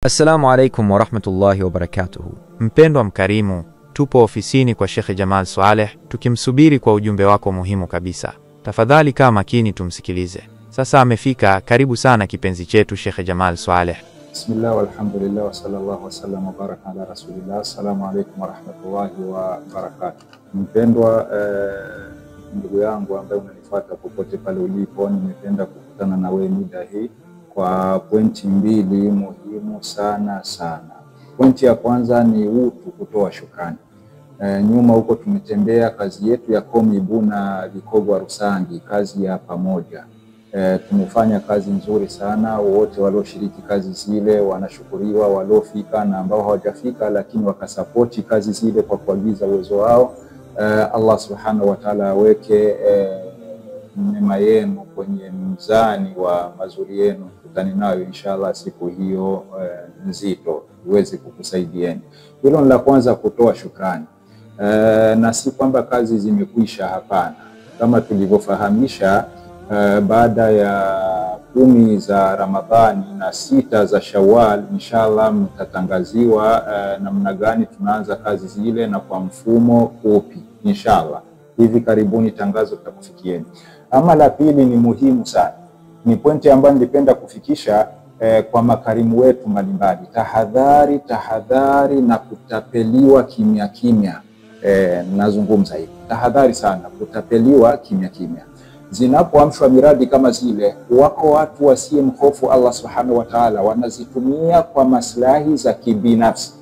Assalamu alaikum wa rahmatullahi wa barakatuhu. Mpendwa mkarimu, tupo ofisini kwa Sheikh Jamal Swaleh tukimsubiri kwa ujumbe wako muhimu kabisa. Tafadhali kaa makini tumsikilize. Sasa amefika, karibu sana kipenzi chetu Sheikh Jamal Swaleh. Bismillah walhamdulillah wa sallallahu wa sallam wa baraka ala rasulillah. Assalamu alaikum wa rahmatullahi wa barakatuh. Mpendwa ndugu yangu ambaye unanifuata popote pale ulipo, nimependa kukutana na wewe muda hii kwa pointi mbili muhimu sana. Pointi ya kwanza ni utu kutoa shukrani. Nyuma huko tumetembea kazi yetu ya Komibu na Vikogwa Rusangi, kazi ya pamoja. Tumefanya kazi nzuri sana, wote walioshiriki kazi zile wanashukuriwa, waliofika na ambao hawajafika lakini wakasapoti kazi zile kwa kuagiza uwezo wao. Allah subhanahu wa ta'ala aweke neema yenu kwenye mzani wa mazuri yenu, tutani nayo inshallah siku hiyo nzito iweze kukusaidieni. Hilo ni la kwanza, kutoa shukrani. Na si kwamba kazi zimekwisha, hapana. Kama tulivyofahamisha, baada ya 10 za Ramadhani na 6 za Shawwal inshallah mtatangaziwa namna gani tunaanza kazi zile na kwa mfumo upi inshallah. Hivi karibuni tangazo tutakufikieni. Ama la pili ni muhimu sana, ni pointi ambayo nilipenda kufikisha kwa makarimu wetu mbalimbali. Tahadhari na kutapeliwa kimya. Nazungumza hivi, tahadhari sana kutapeliwa kimya. Zinapoamshwa miradi kama zile, wako watu wasiyemhofu Allah subhanahu wa ta'ala, wanazitumia kwa maslahi za kibinafsi,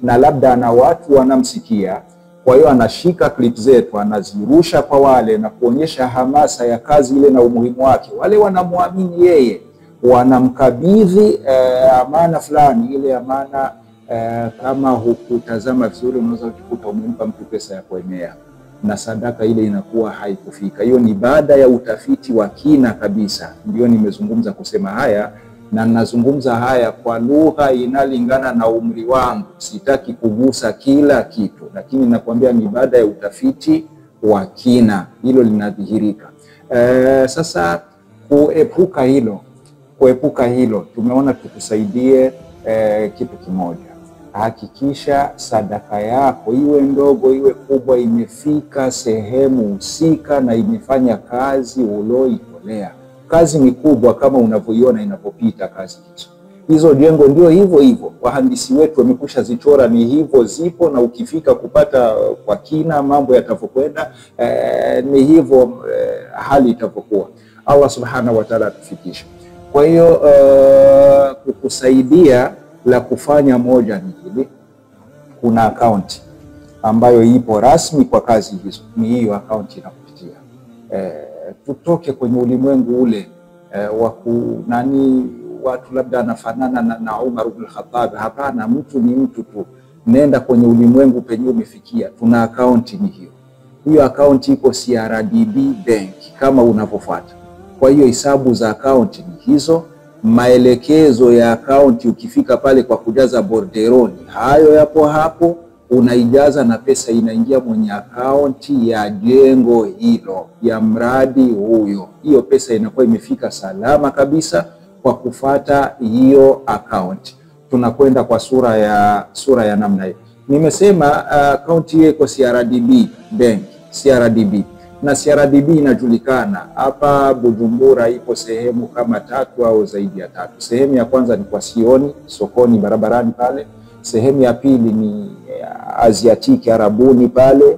na labda na watu wanamsikia. Kwa hiyo anashika clip zetu anazirusha kwa wale na kuonyesha hamasa ya kazi ile na umuhimu wake. Wale wanamuamini yeye, wanamkabidhi amana fulani. Ile amana kama hukutazama vizuri unaweza kukuta umempa mtu pesa ya kuemea na sadaka ile inakuwa haikufika. Hiyo ni baada ya utafiti wa kina kabisa. Ndio nimezungumza kusema haya, na nazungumza haya kwa lugha inalingana na umri wangu. Sitaki kugusa kila kitu, lakini nakwambia ni baada ya utafiti wa kina, hilo linadhihirika. Sasa kuepuka hilo tumeona tukusaidie kitu kimoja. Hakikisha sadaka yako, iwe ndogo iwe kubwa, imefika sehemu husika na imefanya kazi ulioitolea. Kazi ni kubwa kama unavyoiona inapopita kazi hizo. Jengo ndio hivyo, wahandisi wetu wamekusha zichora, ni hivyo zipo, na ukifika kupata kwa kina mambo yatavyokwenda ni hivyo hali itavyokuwa. Allah subhanahu wa ta'ala atufikishe. Kwa hiyo kukusaidia la kufanya moja ni hili, kuna akaunti ambayo ipo rasmi kwa kazi hizo, ni hiyo akaunti inakupitia. Tutoke kwenye ulimwengu ule watu labda anafanana na Umar ibn Khattab. Hapana, mtu ni mtu tu. Nenda kwenye ulimwengu penye umefikia, tuna akaunti ni hiyo akaunti iko CRDB Bank kama unavyofuata. Kwa hiyo hisabu za akaunti ni hizo, maelekezo ya akaunti ukifika pale kwa kujaza borderoni hayo yapo hapo, unaijaza na pesa inaingia mwenye akaunti ya jengo hilo, ya mradi huyo. Hiyo pesa inakuwa imefika salama kabisa kwa kufata hiyo akaunti. Tunakwenda kwa sura ya namna hiyo. Nimesema akaunti hiyo iko CRDB Bank, CRDB. Na CRDB inajulikana hapa Bujumbura, ipo sehemu kama 3 au zaidi ya 3. Sehemu ya kwanza ni kwa Sioni, sokoni barabarani pale. Sehemu ya pili ni Asiatiki Arabuni pale,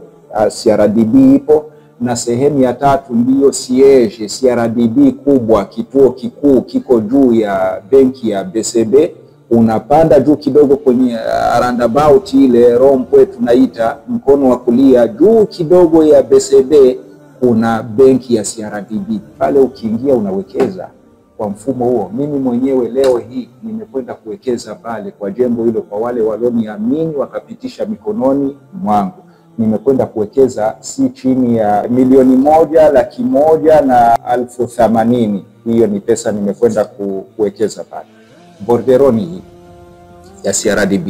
CRDB ipo. Na sehemu ya 3 ndiyo siege CRDB kubwa, kituo kikuu kiko juu ya benki ya BCB. Unapanda juu kidogo kwenye roundabout ile rompwe tunaita, mkono wa kulia juu kidogo ya BCB kuna benki ya CRDB. Pale ukiingia unawekeza kwa mfumo huo. Mimi mwenyewe leo hii nimekwenda kuwekeza pale kwa jengo hilo, kwa wale walioniamini wakapitisha mikononi mwangu. Nimekwenda kuwekeza si chini ya 1,180,000. Hiyo ni pesa nimekwenda kuwekeza pale. Borderoni hii ya CRDB.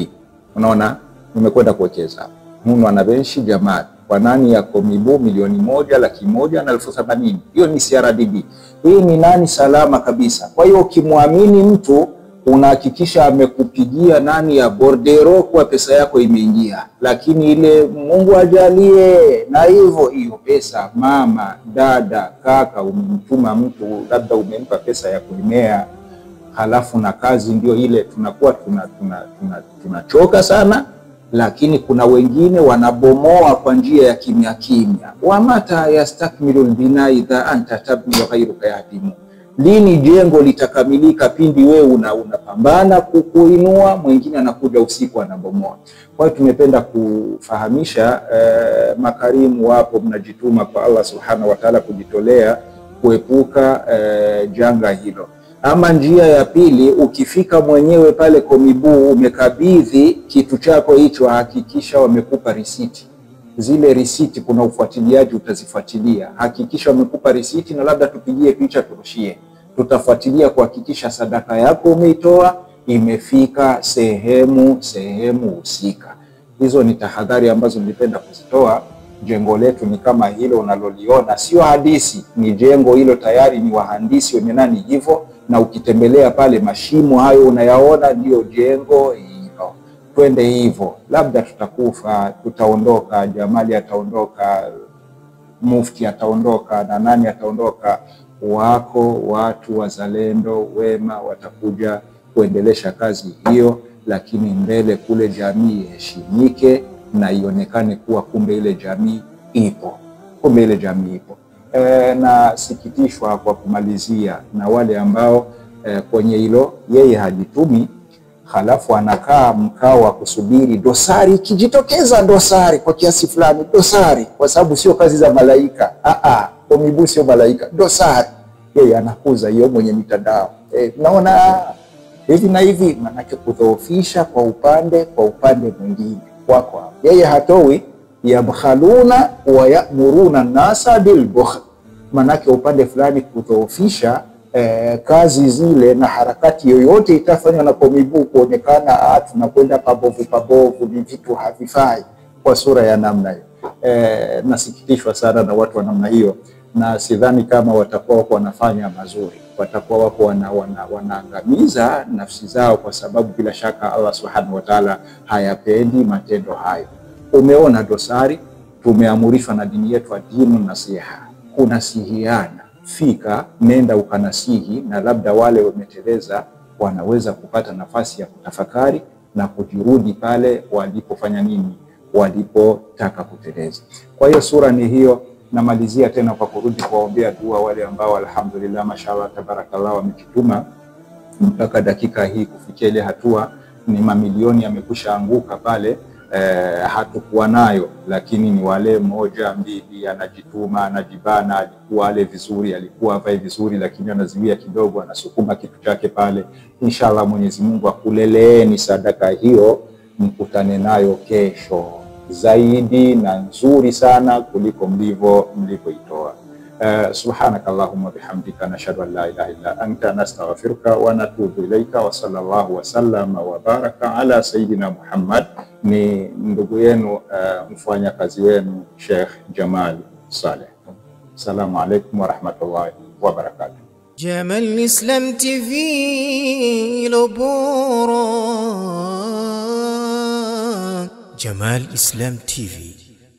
Unaona, nimekwenda kuwekeza. Munu anabenshi jamaa kwa nani ya Komibu 1,180,000. Hiyo ni CRDB. Hii ni nani salama kabisa. Kwa hiyo ukimwamini mtu unahakikisha amekupigia nani ya bordero kwa pesa yako imeingia, lakini ile Mungu ajalie na hivyo hiyo pesa, mama, dada, kaka, umemtuma mtu labda umempa pesa ya kulimea, halafu na kazi ndio ile, tunakuwa tunachoka sana. Lakini kuna wengine wanabomoa kwa njia ya kimya kimya. Wa mata yastakmilu albina idha anta tabni wa ghayruka yahdimu. Lini jengo litakamilika pindi wewe unapambana kuinua, mwingine anakuja usiku anabomoa. Kwa hiyo tumependa kufahamisha makarimu wapo mnajituma kwa Allah subhanahu wa ta'ala kujitolea kuepuka janga hilo. Ama njia ya pili, ukifika mwenyewe pale Komibu umekabidhi kitu chako hicho, hakikisha wamekupa risiti. Zile risiti kuna ufuatiliaji utazifuatilia. Hakikisha wamekupa risiti na labda tupigie picha turushie. Tutafuatilia kuhakikisha sadaka yako umeitoa imefika sehemu husika. Hizo ni tahadhari ambazo nilipenda kuzitoa. Jengo letu ni kama hilo unaloliona, sio hadisi, ni jengo hilo tayari ni wahandisi wenye nani hivyo, na ukitembelea pale mashimo hayo unayaona ndio jengo hilo. Twende hivyo, labda tutakufa, tutaondoka, Jamali ataondoka, Mufti ataondoka na nani ataondoka, wako watu wazalendo wema watakuja kuendelesha kazi hiyo, lakini mbele kule jamii heshimike na ionekane kuwa kumbe ile jamii ipo. Na sikitishwa kwa kumalizia na wale ambao kwenye hilo yeye hajitumi, halafu anakaa mkao wa kusubiri dosari ikijitokeza, dosari kwa kiasi fulani, dosari kwa sababu sio kazi za malaika. Komibu sio malaika, dosari yeye anakuza hiyo mwenye mitandao. Naona hivi na hivi, manake kudhoofisha kwa upande mwingine kwako. Yeye hatoi yabkhaluna wa ya'muruna nasa bil bukhl, manake upande fulani kudhoofisha kazi zile na harakati yoyote itafanywa na Komibu kuonekana tunakwenda pabovu, ni vitu havifai kwa sura ya namna hiyo. Nasikitishwa sana na watu wa namna hiyo, na sidhani kama watakuwa wanafanya mazuri, watakuwa wako wanaangamiza nafsi zao, kwa sababu bila shaka Allah subhanahu wa ta'ala hayapendi matendo hayo. Umeona dosari, tumeamurishwa na dini yetu adinu nasiha, kunasihiana. Fika, nenda ukanasihi, na labda wale wameteleza wanaweza kupata nafasi ya kutafakari na kujirudi pale walipofanya nini, walipotaka kuteleza. Kwa hiyo sura ni hiyo. Namalizia tena kwa kurudi kuwaombea dua wale ambao alhamdulillah mashallah tabarakallah wamejituma mpaka dakika hii kufikia ile hatua, ni mamilioni yamekusha anguka pale. Hatukuwa nayo, lakini ni wale moja mbili anajituma, anajibana, alikuwa ale vizuri, alikuwa avae vizuri, lakini anaziwia kidogo, anasukuma kitu chake pale. Inshallah Mwenyezi Mungu akuleleeni sadaka hiyo, mkutane nayo kesho zaidi na nzuri sana kuliko mlivyoitoa. Subhanakallahumma bihamdika nashhadu an la ilaha illa anta nastaghfiruka wa natubu ilaika wa sallallahu wa sallama wa baraka ala sayidina Muhammad. Ni ndugu yenu mfanya kazi wenu Sheikh Jamal Saleh. Assalamu alaykum wa rahmatullahi wa barakatuh. Jamal Islam TV Lobora. Jamal Islam TV